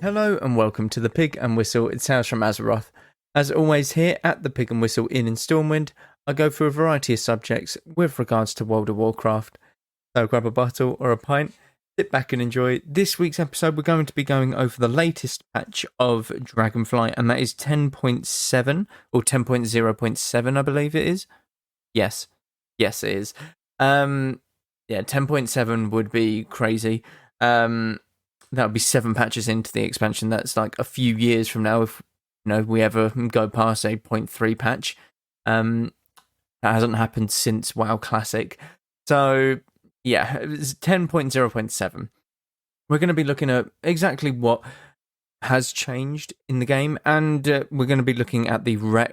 Hello and welcome to the Pig and Whistle. It's House from Azeroth. As always, here at the Pig and Whistle Inn in Stormwind, I go through a variety of subjects with regards to World of Warcraft. So grab a bottle or a pint, sit back and enjoy. This week's episode, we're going to be going over the latest patch of Dragonflight, and that is 10.7 or 10.0.7, I believe it is. Yes, it is. Yeah, 10.7 would be crazy. That would be 7 patches into the expansion. That's like a few years from now if we ever go past a 0.3 patch. That hasn't happened since WoW Classic. So yeah, it's 10.0.7. We're going to be looking at exactly what has changed in the game, and we're going to be looking at the I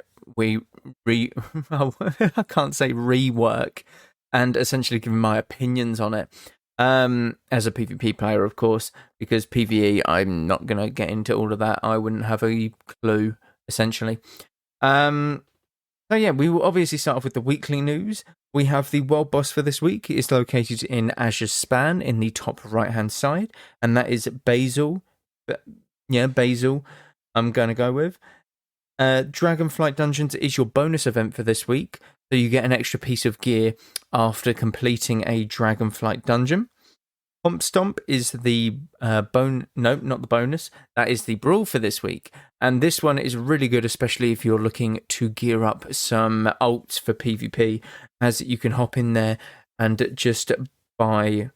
can't say rework, and essentially giving my opinions on it. As a PvP player, of course, because PvE, I'm not going to get into all of that. I wouldn't have a clue, essentially. So yeah, we will obviously start off with the weekly news. We have the world boss for this week. It's located in Azure's Span in the top right-hand side, and that is Basil. Yeah, Basil, I'm going to go with. Dragonflight Dungeons is your bonus event for this week. So you get an extra piece of gear after completing a Dragonflight dungeon. Pomp Stomp is the not the bonus. That is the brawl for this week. And this one is really good, especially if you're looking to gear up some ults for PvP, as you can hop in there and just buy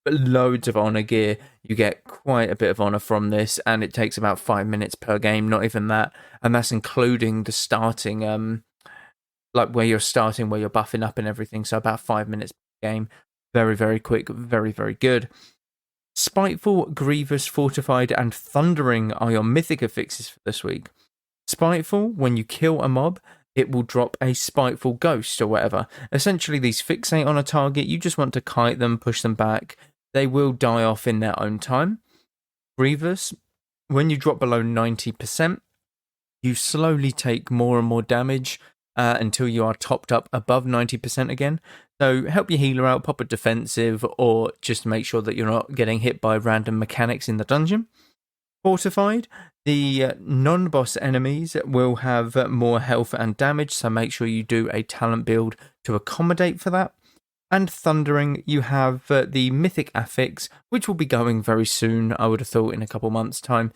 loads of honor gear. You get quite a bit of honor from this, and it takes about 5 minutes per game, not even that. And that's including the starting like where you're starting, where you're buffing up and everything. So about 5 minutes per game. Very, very quick. Very, very good. Spiteful, Grievous, Fortified, and Thundering are your mythic affixes for this week. Spiteful, when you kill a mob, it will drop a Spiteful Ghost or whatever. Essentially, these fixate on a target. You just want to kite them, push them back. They will die off in their own time. Grievous, when you drop below 90%, you slowly take more and more damage until you are topped up above 90% again. So help your healer out, pop a defensive, or just make sure that you're not getting hit by random mechanics in the dungeon. Fortified, the non-boss enemies will have more health and damage, so make sure you do a talent build to accommodate for that. And Thundering, you have the mythic affix, which will be going very soon, I would have thought in a couple months' time.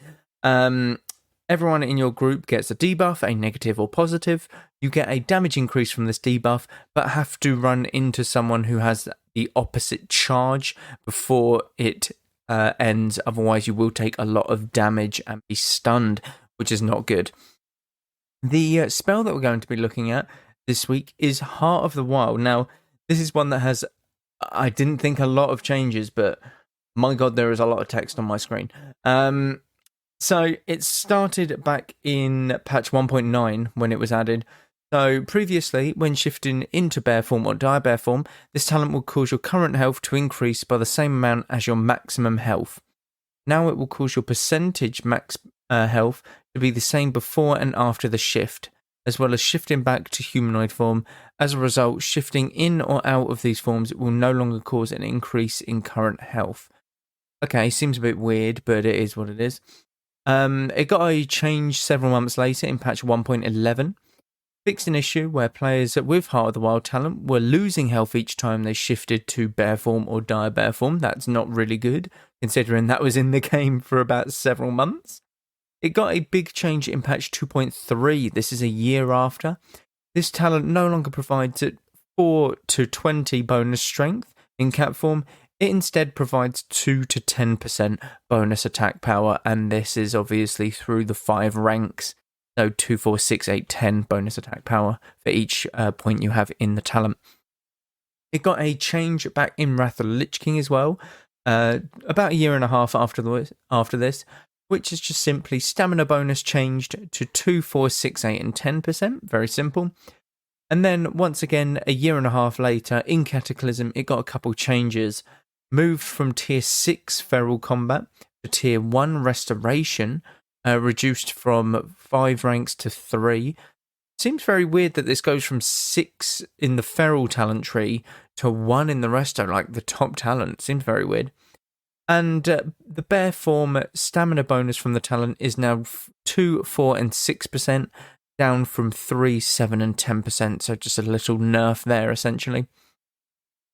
Everyone in your group gets a debuff, a negative or positive. You get a damage increase from this debuff, but have to run into someone who has the opposite charge before it ends. Otherwise, you will take a lot of damage and be stunned, which is not good. The spell that we're going to be looking at this week is Heart of the Wild. Now, this is one that has, I didn't think a lot of changes, but my god, there is a lot of text on my screen. So it started back in patch 1.9 when it was added. So previously, when shifting into bear form or dire bear form, this talent will cause your current health to increase by the same amount as your maximum health. Now it will cause your percentage max health to be the same before and after the shift, as well as shifting back to humanoid form. As a result, shifting in or out of these forms will no longer cause an increase in current health. Okay, seems a bit weird, but it is what it is. It got a change several months later in patch 1.11. Fixed an issue where players with Heart of the Wild talent were losing health each time they shifted to bear form or dire bear form. That's not really good, considering that was in the game for about several months. It got a big change in patch 2.3. This is a year after. This talent no longer provides 4 to 20 bonus strength in cap form. It instead provides 2 to 10% bonus attack power, and this is obviously through the 5 ranks. So 2, 4, 6, 8, 10 bonus attack power for each point you have in the talent. It got a change back in Wrath of the Lich King as well, about a year and a half after this, which is just simply stamina bonus changed to 2, 4, 6, 8, and 10%. Very simple. And then once again, a year and a half later, in Cataclysm, it got a couple changes. Moved from tier 6 feral combat to tier 1 restoration, reduced from 5 ranks to 3. Seems very weird that this goes from 6 in the feral talent tree to 1 in the resto, like the top talent. Seems very weird. And the bear form stamina bonus from the talent is now 2, 4, and 6%, down from 3, 7, and 10%. So just a little nerf there, essentially.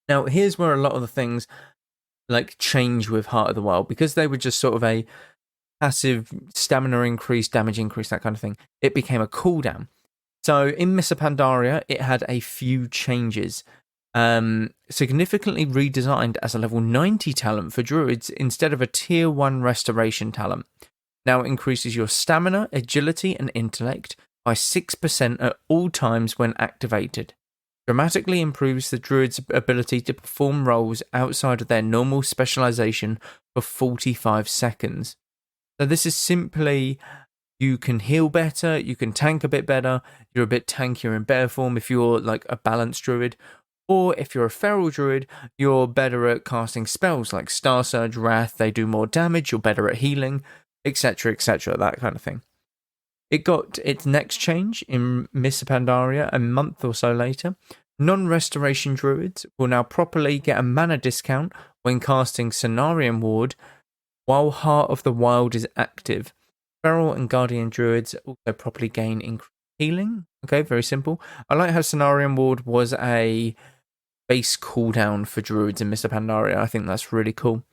Now, here's where a lot of the things like change with Heart of the Wild, because they were just sort of a passive stamina increase, damage increase, that kind of thing. It became a cooldown. So in Mists of Pandaria, it had a few changes. Significantly redesigned as a level 90 talent for druids instead of a tier 1 restoration talent. Now it increases your stamina, agility, and intellect by 6% at all times when activated. Dramatically improves the druid's ability to perform roles outside of their normal specialization for 45 seconds. So this is simply, you can heal better, you can tank a bit better, you're a bit tankier in bear form if you're like a balanced druid, or if you're a feral druid, you're better at casting spells like Star Surge, Wrath, they do more damage, you're better at healing, etc, that kind of thing. It got its next change in Mists of Pandaria a month or so later. Non-restoration druids will now properly get a mana discount when casting Cenarian Ward while Heart of the Wild is active. Feral and Guardian druids also properly gain increased healing. Okay, very simple. I like how Cenarian Ward was a base cooldown for druids in Mists of Pandaria. I think that's really cool.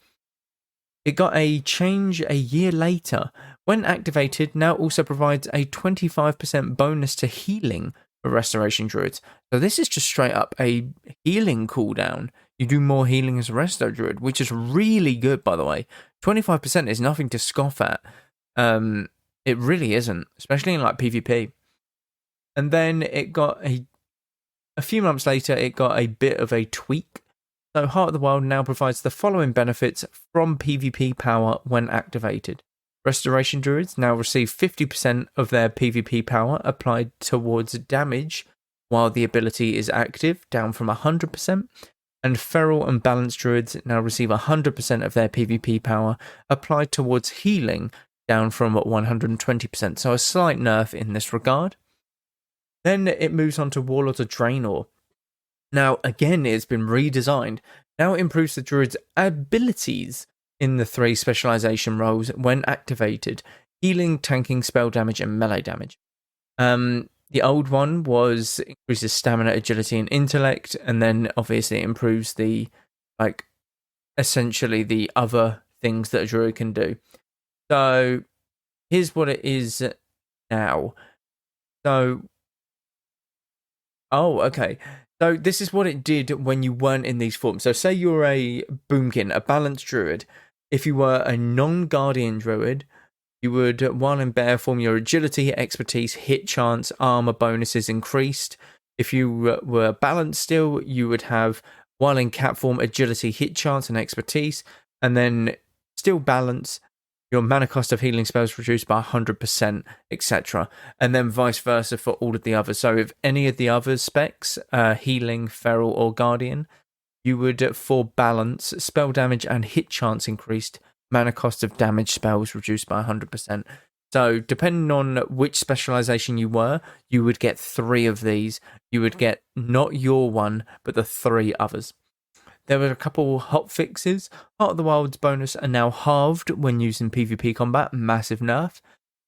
It got a change a year later. When activated, now also provides a 25% bonus to healing for restoration druids. So this is just straight up a healing cooldown. You do more healing as a resto druid, which is really good, by the way. 25% is nothing to scoff at. It really isn't, especially in like PvP. And then it got a few months later, it got a bit of a tweak. So Heart of the Wild now provides the following benefits from PvP power when activated. Restoration druids now receive 50% of their PvP power applied towards damage while the ability is active, down from 100%. And feral and balanced druids now receive 100% of their PvP power applied towards healing, down from 120%. So a slight nerf in this regard. Then it moves on to Warlords of Draenor. Now, again, it's been redesigned. Now it improves the druid's abilities in the 3 specialization roles when activated: healing, tanking, spell damage, and melee damage. The old one was increases stamina, agility, and intellect, and then obviously it improves the, like, essentially the other things that a druid can do. So here's what it is now. So, okay. So this is what it did when you weren't in these forms. So say you're a boomkin, a balanced druid. If you were a non-guardian druid, you would, while in bear form, your agility, expertise, hit chance, armor bonuses increased. If you were balanced still, you would have, while in cat form, agility, hit chance, and expertise. And then still balance, your mana cost of healing spells reduced by 100%, etc. And then vice versa for all of the others. So if any of the other specs, healing, feral, or guardian, you would, for balance, spell damage and hit chance increased, mana cost of damage spells reduced by 100%. So depending on which specialization you were, you would get 3 of these. You would get not your one, but the 3 others. There were a couple hot fixes. Heart of the Wild's bonus are now halved when using PvP combat, massive nerf,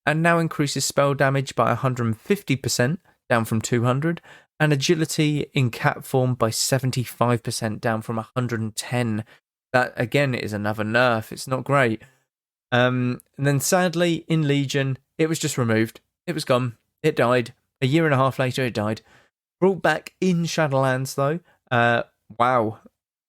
and now increases spell damage by 150%, down from 200, and agility in cat form by 75%, down from 110. That, again, is another nerf. It's not great. And then sadly, in Legion, it was just removed. It was gone. It died. A year and a half later, it died. Brought back in Shadowlands, though. Wow.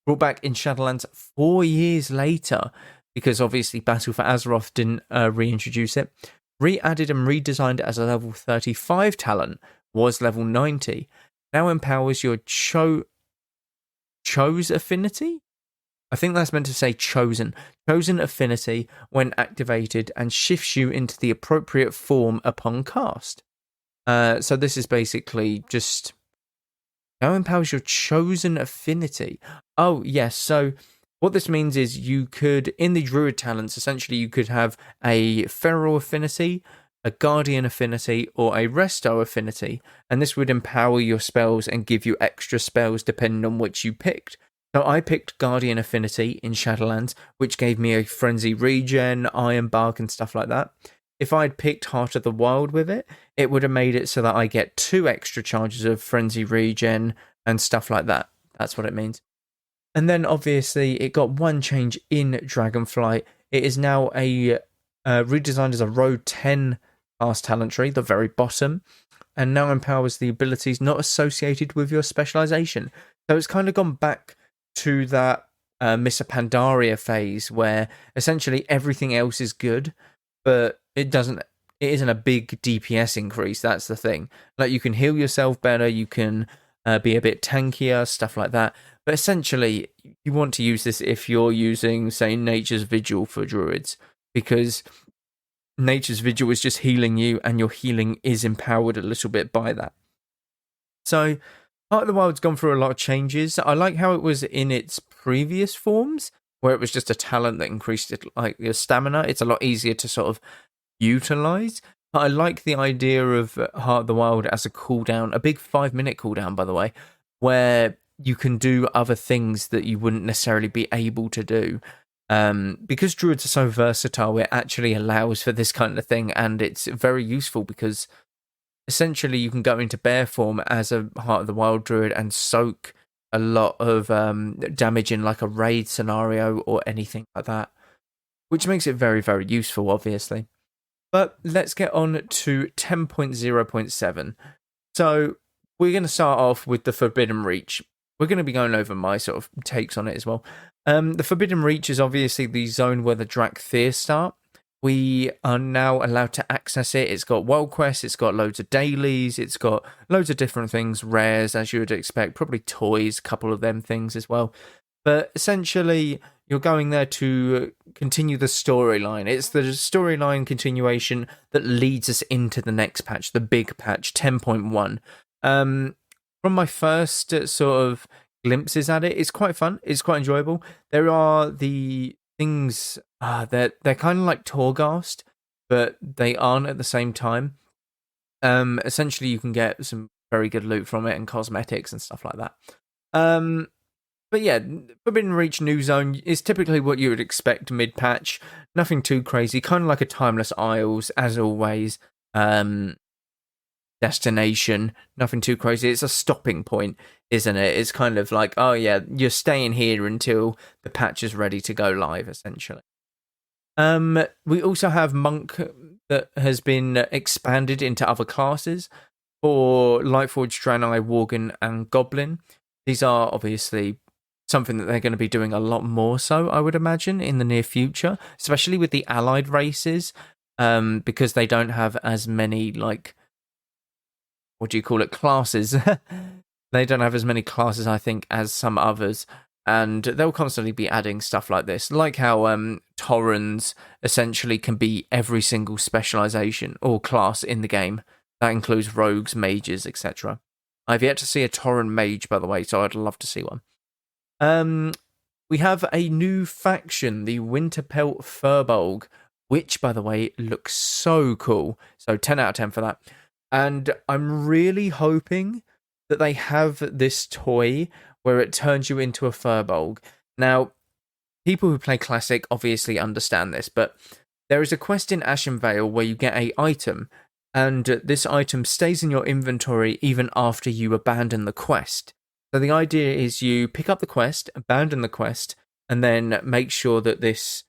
Brought back in Shadowlands 4 years later, because obviously Battle for Azeroth didn't reintroduce it. Re-added and redesigned it as a level 35 talent, was level 90. Now empowers your Chose affinity? I think that's meant to say chosen affinity when activated, and shifts you into the appropriate form upon cast. So this is basically just now empowers your chosen affinity. Oh, yes. So what this means is you could, in the druid talents, essentially you could have a feral affinity, a guardian affinity, or a resto affinity, and this would empower your spells and give you extra spells depending on which you picked. So I picked Guardian Affinity in Shadowlands, which gave me a Frenzy Regen, Iron Bark, and stuff like that. If I'd picked Heart of the Wild with it, it would have made it so that I get 2 extra charges of Frenzy Regen and stuff like that. That's what it means. And then obviously it got one change in Dragonflight. It is now redesigned as a Road 10 class talent tree, the very bottom, and now empowers the abilities not associated with your specialization. So it's kind of gone back to that Missa Pandaria phase where essentially everything else is good, but it isn't a big DPS increase. That's the thing. Like, you can heal yourself better, you can be a bit tankier, stuff like that. But essentially, you want to use this if you're using, say, Nature's Vigil for druids, because Nature's Vigil is just healing you, and your healing is empowered a little bit by that. So, Heart of the Wild's gone through a lot of changes. I like how it was in its previous forms, where it was just a talent that increased it, like your stamina. It's a lot easier to sort of utilize. But I like the idea of Heart of the Wild as a cooldown, a big 5-minute cooldown, by the way, where you can do other things that you wouldn't necessarily be able to do. Because druids are so versatile, it actually allows for this kind of thing, and it's very useful because essentially you can go into bear form as a Heart of the Wild druid and soak a lot of damage in like a raid scenario or anything like that, which makes it very, very useful, obviously. But let's get on to 10.0.7. So we're going to start off with the Forbidden Reach. We're going to be going over my sort of takes on it as well. The Forbidden Reach is obviously the zone where the Drakthir start. We are now allowed to access it. It's got world quests, it's got loads of dailies, it's got loads of different things, rares, as you would expect, probably toys, a couple of them things as well. But essentially, you're going there to continue the storyline. It's the storyline continuation that leads us into the next patch, the big patch, 10.1. From my first sort of glimpses at it, it's quite fun. It's quite enjoyable. There are the things, they're kind of like Torghast, but they aren't at the same time. Essentially, you can get some very good loot from it and cosmetics and stuff like that. But yeah, Forbidden Reach New Zone is typically what you would expect mid-patch. Nothing too crazy, kind of like a Timeless Isles, as always. Destination, nothing too crazy. It's a stopping point, isn't it? It's kind of like, oh yeah, you're staying here until the patch is ready to go live, essentially. We also have Monk that has been expanded into other classes for Lightforged, Draenei, Worgen, and Goblin. These are obviously something that they're going to be doing a lot more so, I would imagine, in the near future, especially with the allied races, because they don't have as many, like, what do you call it, classes. They don't have as many classes, I think, as some others, and they'll constantly be adding stuff like this, like how Taurens essentially can be every single specialization or class in the game. That includes rogues, mages, etc. I've yet to see a Tauren mage, by the way, so I'd love to see one. We have a new faction, the Winterpelt Furbolg, which, by the way, looks so cool. So 10 out of 10 for that. And I'm really hoping that they have this toy where it turns you into a Furbolg. Now, people who play Classic obviously understand this, but there is a quest in Ashenvale where you get an item, and this item stays in your inventory even after you abandon the quest. So the idea is you pick up the quest, abandon the quest, and then make sure that this,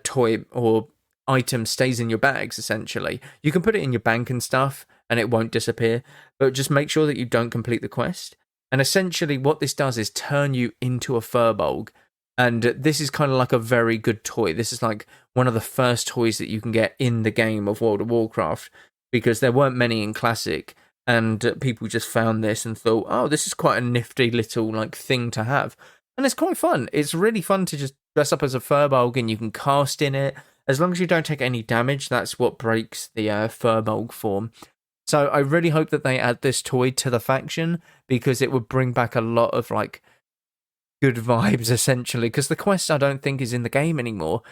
toy or item stays in your bags, essentially. You can put it in your bank and stuff, and it won't disappear, but just make sure that you don't complete the quest. And essentially what this does is turn you into a Furbolg, and this is kind of like a very good toy. This is like one of the first toys that you can get in the game of World of Warcraft, because there weren't many in Classic, and people just found this and thought, oh, this is quite a nifty little like thing to have. And it's quite fun. It's really fun to just dress up as a Furbolg, and you can cast in it. As long as you don't take any damage, that's what breaks the Furbolg form. So I really hope that they add this toy to the faction, because it would bring back a lot of like good vibes, essentially. Because the quest, I don't think, is in the game anymore,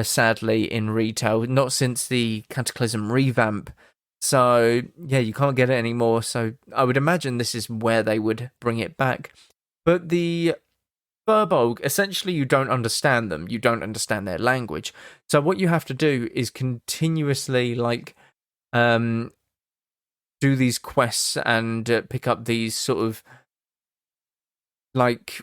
sadly, in retail. Not since the Cataclysm revamp. So yeah, you can't get it anymore. So I would imagine this is where they would bring it back. But the Furbolg, essentially, you don't understand them. You don't understand their language. So what you have to do is continuously, like, um, do these quests and pick up these sort of, like,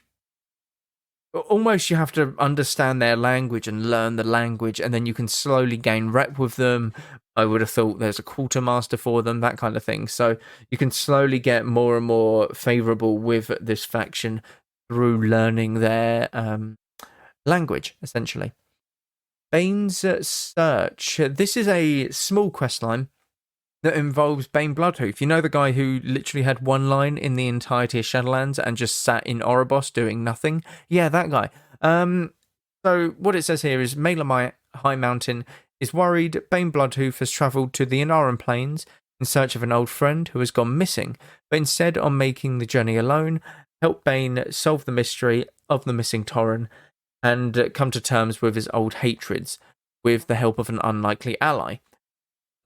almost you have to understand their language and learn the language, and then you can slowly gain rep with them. I would have thought there's a quartermaster for them, that kind of thing. So you can slowly get more and more favorable with this faction through learning their language, essentially. Bane's Search. This is a small quest line that involves Bane Bloodhoof. You know, the guy who literally had one line in the entirety of Shadowlands and just sat in Oribos doing nothing? Yeah, that guy. So what it says here is Malamite High Mountain is worried Bane Bloodhoof has travelled to the Inaran Plains in search of an old friend who has gone missing, but instead on making the journey alone, help Bane solve the mystery of the missing Torren and come to terms with his old hatreds with the help of an unlikely ally.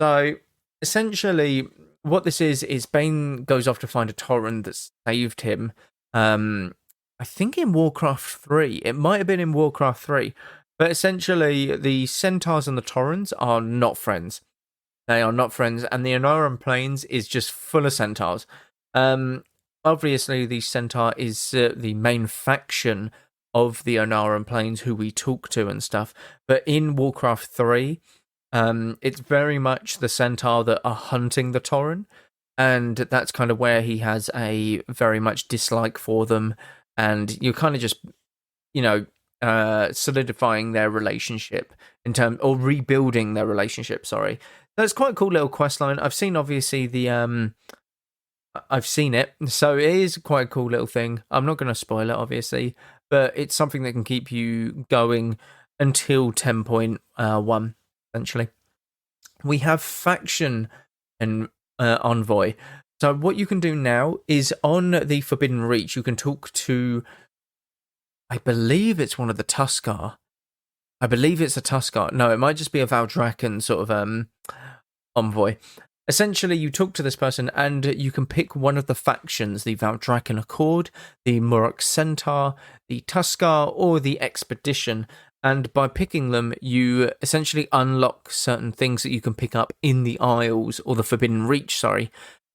So essentially, what this is Bane goes off to find a Torren that saved him. I think in Warcraft 3. It might have been in Warcraft 3. But essentially, the Centaurs and the Torrens are not friends. They are not friends, and the Inaran Plains is just full of Centaurs. Obviously, the Centaur is the main faction of the Inaran Plains who we talk to and stuff. But in Warcraft 3, it's very much the Centaur that are hunting the Torren, and that's kind of where he has a very much dislike for them, and you're kind of just, solidifying their relationship or rebuilding their relationship, sorry. That's quite a cool little quest line. I've seen, obviously, I've seen it, so it is quite a cool little thing. I'm not going to spoil it, obviously, but it's something that can keep you going until 10.1, essentially. We have Faction and Envoy. So what you can do now is on the Forbidden Reach, you can talk to, I believe it's one of the Tuskar. I believe it's a Tuskar. No, it might just be a Valdrakken sort of envoy. Essentially, you talk to this person and you can pick one of the factions, the Valdrakken Accord, the Murok Centaur, the Tuskar, or the Expedition. And by picking them, you essentially unlock certain things that you can pick up in the Isles, or the Forbidden Reach, sorry.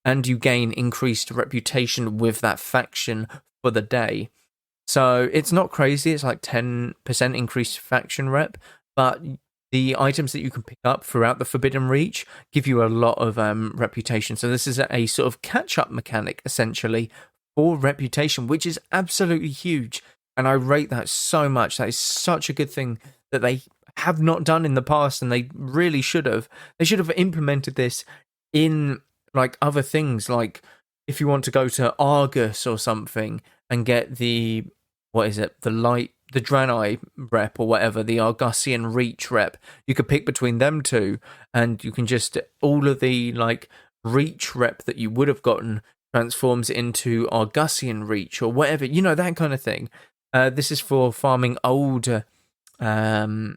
And you gain increased reputation with that faction for the day. So it's not crazy, it's like 10% increased faction rep, but the items that you can pick up throughout the Forbidden Reach give you a lot of reputation. So this is a sort of catch-up mechanic, essentially, for reputation, which is absolutely huge. And I rate that so much. That is such a good thing that they have not done in the past, and they really should have. They should have implemented this in, like, other things, like if you want to go to Argus or something and get the, what is it, the Draenei rep or whatever, the Argusian Reach rep, you could pick between them two, and you can just, all of the, like, Reach rep that you would have gotten transforms into Argusian Reach or whatever, that kind of thing. This is for farming older faction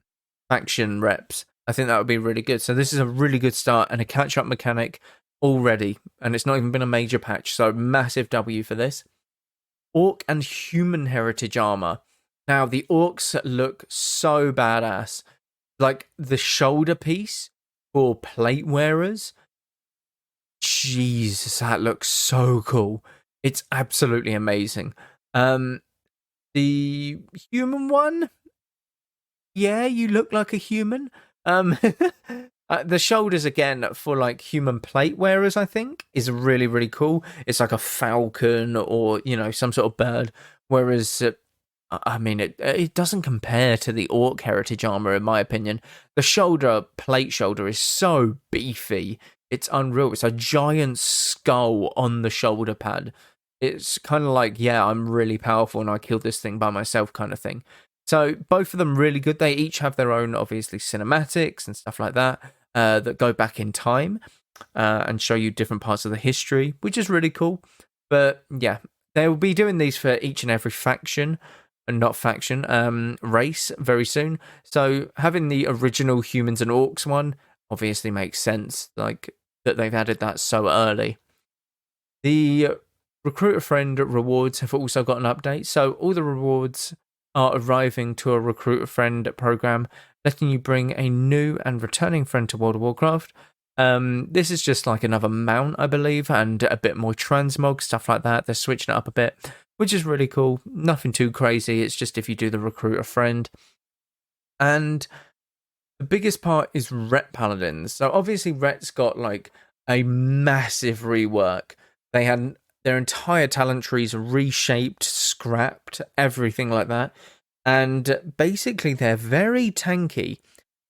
reps. I think that would be really good. So this is a really good start and a catch-up mechanic already, and it's not even been a major patch, so massive W for this. Orc and human heritage armor. Now, the orcs look so badass. Like, the shoulder piece for plate wearers, Jesus, that looks so cool. It's absolutely amazing. The human one, yeah, you look like a human. The shoulders, again, for like human plate wearers, I think, is really, really cool. It's like a falcon or, some sort of bird. Whereas, I mean, it doesn't compare to the orc heritage armor, in my opinion. The plate shoulder is so beefy. It's unreal. It's a giant skull on the shoulder pad. It's kind of like, yeah, I'm really powerful and I killed this thing by myself kind of thing. So both of them really good. They each have their own, obviously, cinematics and stuff like that that go back in time and show you different parts of the history, which is really cool. But yeah, they will be doing these for each and every faction, and not faction, race very soon. So having the original humans and orcs one obviously makes sense, like that they've added that so early. The Recruit a Friend rewards have also got an update. So all the rewards are arriving to a Recruit a Friend program, letting you bring a new and returning friend to World of Warcraft. This is just like another mount, I believe, and a bit more transmog, stuff like that. They're switching it up a bit, which is really cool. Nothing too crazy. It's just if you do the Recruit a Friend. And the biggest part is Ret Paladins. So obviously Ret's got like a massive rework. They had their entire talent trees reshaped, scrapped, everything like that. And basically they're very tanky.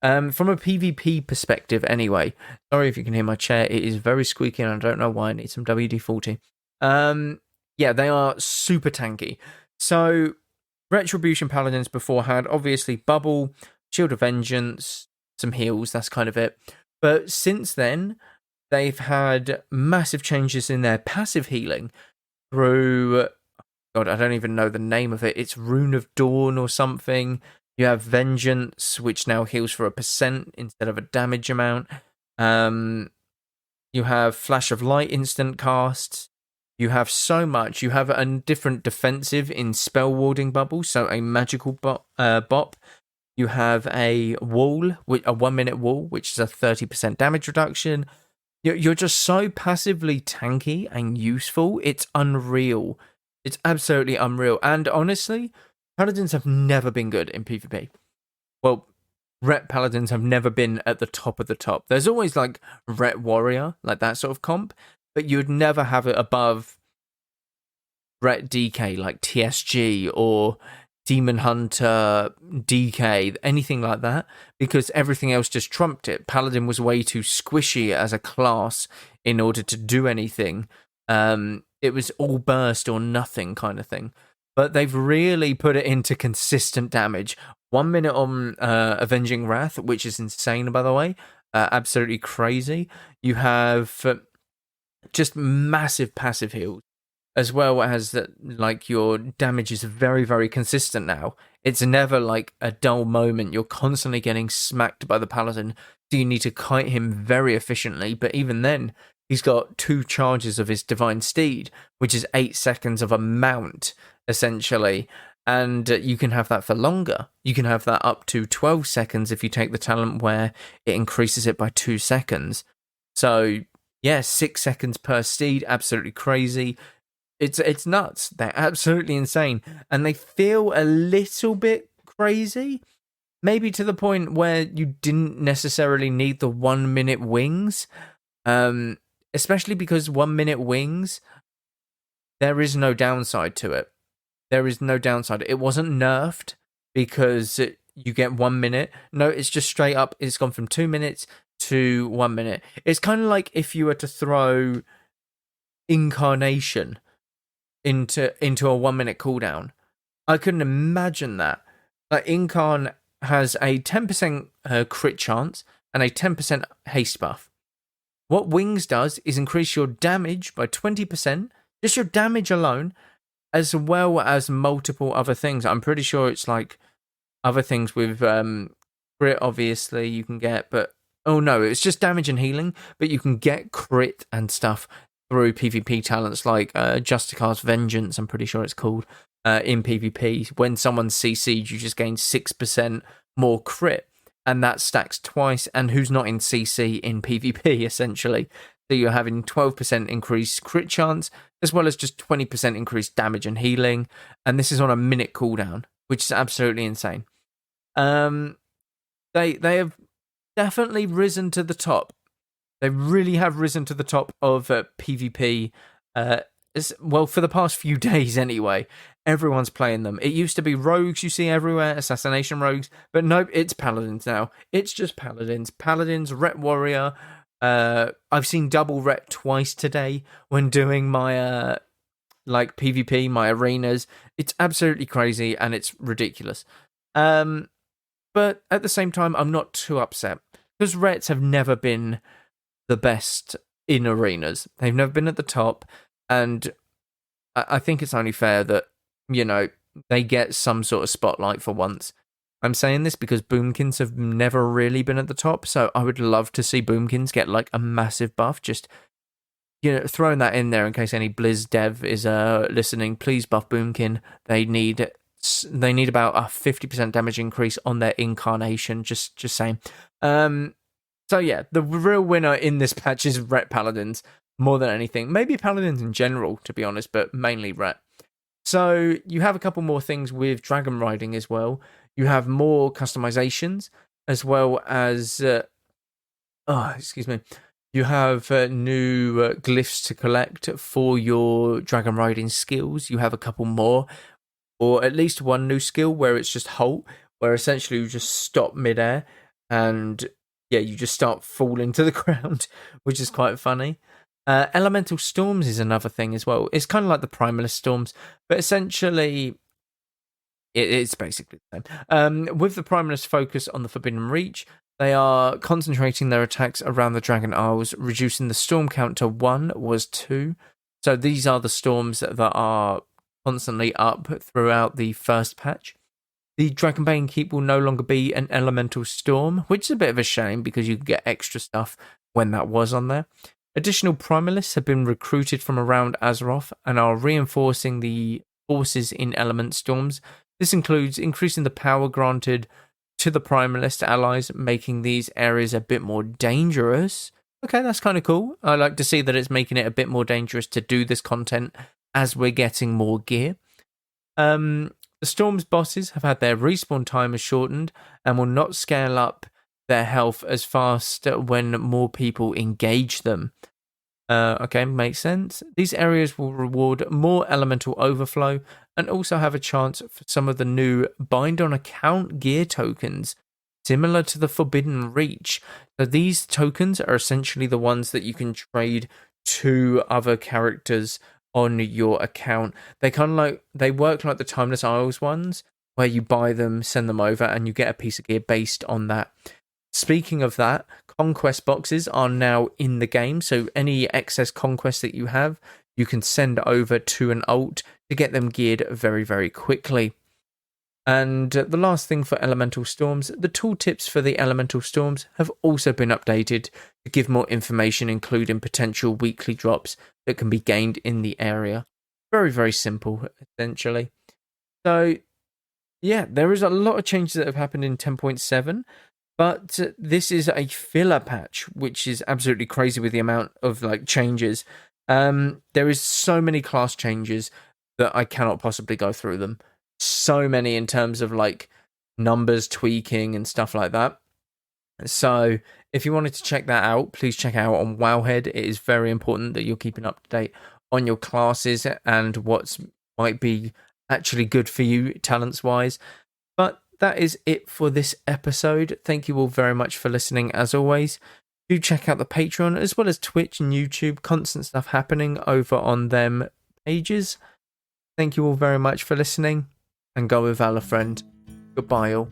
From a PvP perspective anyway. Sorry if you can hear my chair. It is very squeaky and I don't know why. I need some WD-40. Yeah, they are super tanky. So Retribution Paladins before had obviously Bubble, Shield of Vengeance, some heals, that's kind of it. But since then, they've had massive changes in their passive healing through, God, I don't even know the name of it. It's Rune of Dawn or something. You have Vengeance, which now heals for 1% instead of a damage amount. You have Flash of Light instant casts. You have so much. You have a different defensive in Spell Warding Bubble, so a magical bop. You have a wall, a 1 minute wall, which is a 30% damage reduction. You're just so passively tanky and useful. It's unreal. It's absolutely unreal. And honestly, Paladins have never been good in PvP. Well, Ret Paladins have never been at the top of the top. There's always like Ret Warrior, like that sort of comp, but you'd never have it above Ret DK, like TSG or Demon Hunter, DK, anything like that, because everything else just trumped it. Paladin was way too squishy as a class in order to do anything. It was all burst or nothing kind of thing. But they've really put it into consistent damage. 1 minute on Avenging Wrath, which is insane, by the way. Absolutely crazy. You have just massive passive heals, as well as that, like, your damage is very, very consistent now. It's never like a dull moment. You're constantly getting smacked by the Paladin, so you need to kite him very efficiently. But even then, he's got 2 charges of his Divine Steed, which is 8 seconds of a mount, essentially. And you can have that for longer. You can have that up to 12 seconds if you take the talent where it increases it by 2 seconds. So, yeah, 6 seconds per steed, absolutely crazy. It's nuts. They're absolutely insane. And they feel a little bit crazy. Maybe to the point where you didn't necessarily need the 1 minute wings. Especially because 1 minute wings, there is no downside to it. There is no downside. It wasn't nerfed because you get 1 minute. No, it's just straight up. It's gone from 2 minutes to 1 minute. It's kind of like if you were to throw Incarnation into a 1 minute cooldown. I couldn't imagine that. Like, Incarn has a 10% crit chance and a 10% haste buff. What Wings does is increase your damage by 20%, just your damage alone, as well as multiple other things. I'm pretty sure it's like other things with crit, obviously, you can get, but oh no, it's just damage and healing, but you can get crit and stuff through PvP talents like Justicar's Vengeance, I'm pretty sure it's called, in PvP. When someone's CC'd, you just gain 6% more crit, and that stacks twice, and who's not in CC in PvP, essentially? So you're having 12% increased crit chance, as well as just 20% increased damage and healing, and this is on a minute cooldown, which is absolutely insane. They have definitely risen to the top. They really have risen to the top of PvP. Well, for the past few days anyway, everyone's playing them. It used to be rogues you see everywhere, assassination rogues, but nope, it's paladins now. It's just paladins. Paladins, Ret Warrior. I've seen double Ret twice today when doing my like PvP, my arenas. It's absolutely crazy and it's ridiculous. But at the same time, I'm not too upset because Rets have never been the best in arenas. They've never been at the top, and I think it's only fair that, you know, they get some sort of spotlight for once. I'm saying this because Boomkins have never really been at the top, so I would love to see Boomkins get like a massive buff. Just throwing that in there in case any Blizz dev is listening, please buff Boomkin. They need about a 50% damage increase on their incarnation. Just saying. So yeah, the real winner in this patch is Ret Paladins more than anything. Maybe Paladins in general, to be honest, but mainly Ret. So you have a couple more things with dragon riding as well. You have more customizations as well as you have new glyphs to collect for your dragon riding skills. You have a couple more, or at least one new skill where it's just halt, where essentially you just stop midair and you just start falling to the ground, which is quite funny. Elemental storms is another thing as well. It's kind of like the Primalist storms, but essentially it's basically the same. With the Primalist focus on the Forbidden Reach, they are concentrating their attacks around the Dragon Isles, reducing the storm count to 1 was 2. So these are the storms that are constantly up throughout the first patch. The Dragonbane Keep will no longer be an elemental storm, which is a bit of a shame because you could get extra stuff when that was on there. Additional Primalists have been recruited from around Azeroth and are reinforcing the forces in element storms. This includes increasing the power granted to the Primalist allies, making these areas a bit more dangerous. Okay, that's kind of cool. I like to see that it's making it a bit more dangerous to do this content as we're getting more gear. The Storm's bosses have had their respawn time shortened and will not scale up their health as fast when more people engage them. Okay, makes sense. These areas will reward more elemental overflow and also have a chance for some of the new bind on account gear tokens, similar to the Forbidden Reach. So these tokens are essentially the ones that you can trade to other characters on your account. They work like the Timeless Isles ones, where you buy them, send them over, and you get a piece of gear based on that. Speaking of that, conquest boxes are now in the game, so any excess conquest that you have, you can send over to an alt to get them geared very, very quickly. And the last thing for elemental storms, the tooltips for the elemental storms have also been updated to give more information, including potential weekly drops that can be gained in the area. Very, very simple, essentially. So, yeah, there is a lot of changes that have happened in 10.7. But this is a filler patch, which is absolutely crazy with the amount of changes. There is so many class changes that I cannot possibly go through them. So many in terms of numbers tweaking and stuff like that. So if you wanted to check that out, please check out on Wowhead. It is very important that you're keeping up to date on your classes and what might be actually good for you talents wise. But that is it for this episode. Thank you all very much for listening as always. Do check out the Patreon as well as Twitch and YouTube. Constant stuff happening over on them pages. Thank you all very much for listening and go with Valor, friend. Goodbye all.